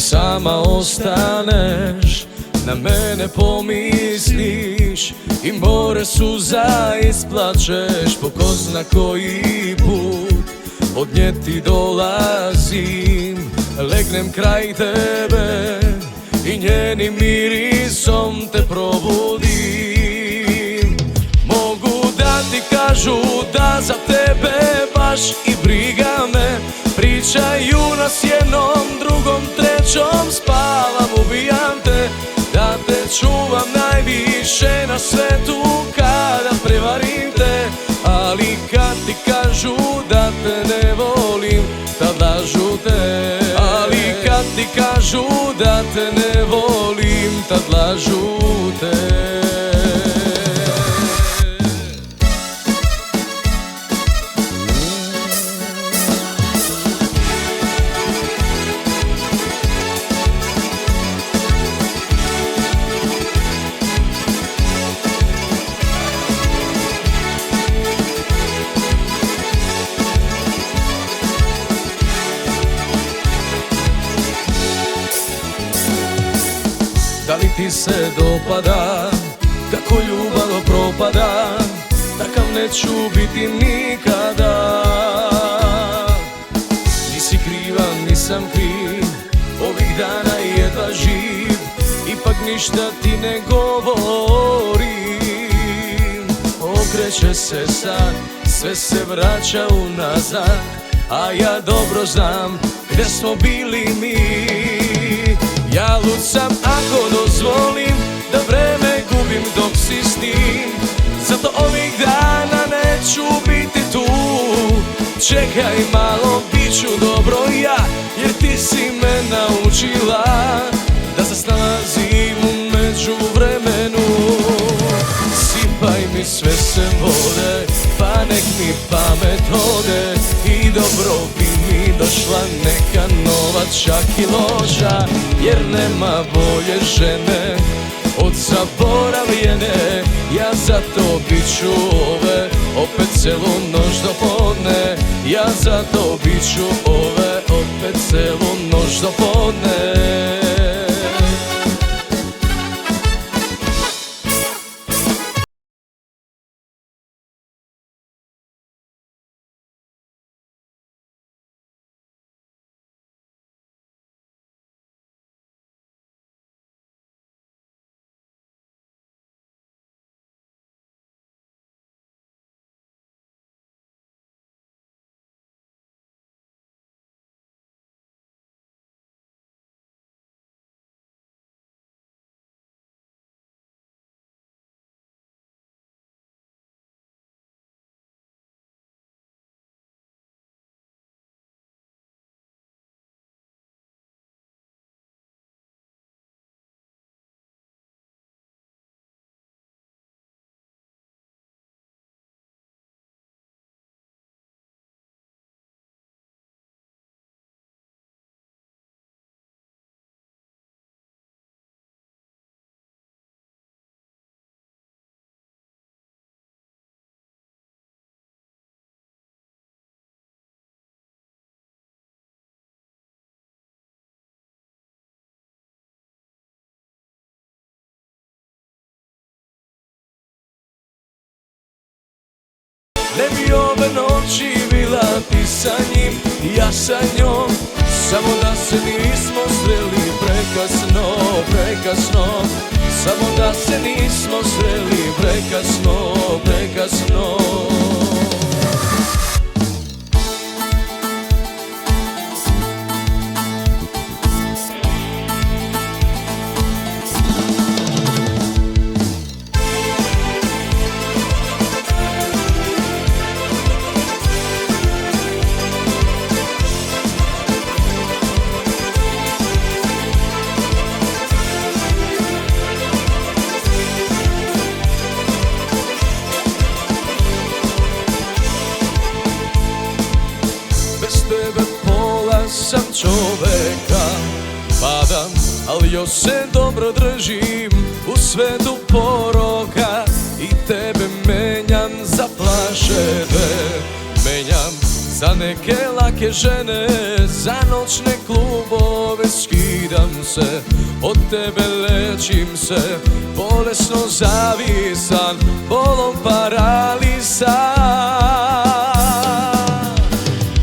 sama ostaneš, na mene pomisliš i more suza isplačeš. Po ko zna koji put od nje ti dolazim, legnem kraj tebe i njenim mirisom te probudim. Mogu da ti kažu da za tebe baš i briga me, pričaju nas jednom, drugom, trećom, spavam, ubijam te. Da te čuvam najviše na svetu kada prevarim te, ali kad ti kažu da te ne volim, tad lažu te. Ali kad ti kažu da te ne volim, tad lažu te. Da li ti se dopada kako ljubav propada, takav neću biti nikada. Nisi kriva, nisam kriv, ovih dana jedva živ, ipak ništa ti ne govorim. Okreće se sad, sve se vraća unazad, a ja dobro znam gde smo bili mi. Ja lud sam ako dozvolim da vreme gubim dok si s tim, zato ovih dana neću biti tu. Čekaj malo, bit ću dobro ja, jer ti si me naučila da se snalazim u međuvremenu. Sipaj mi sve se vode, pa nek mi pamet ode, i dobro bi mi došla neka nova, čak i loša, jer nema bolje žene od zaboravljene. Ja zato bit ću ove opet celu noć do podne, ja zato bit ću ove opet celu noć do podne. Ne bi ove noći bila ti sa njim, ja sa njom, samo da se nismo sreli prekasno, prekasno. Samo da se nismo sreli prekasno, prekasno. Sam čoveka, padam, ali još se dobro držim u svetu poroka, i tebe menjam za plaševe, menjam za neke lake žene, za noćne klubove skidam se, od tebe lečim se, bolesno zavisan, bolom paralisan.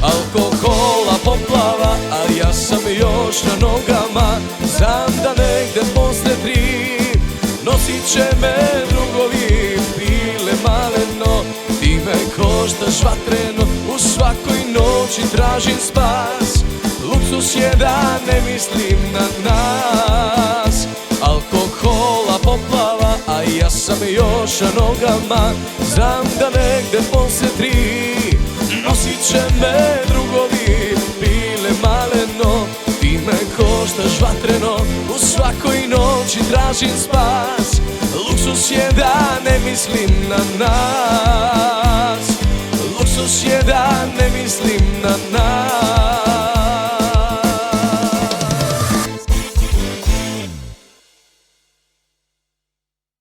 Alkohola poplava, a ja sam još na nogama, znam da negde posle 3 nosit će me drugovi, pile maleno, ti me koštaš vatreno, u svakoj noći tražim spas, luksus je da ne mislim na nas. Alkohola poplava, a ja sam još na nogama, znam da negde posle 3 nosit će me drugovi, pile maleno, ti me koštaš vatreno, u svakoj noći tražim spas, luksus je da ne mislim na nas, luksus je da ne mislim na nas.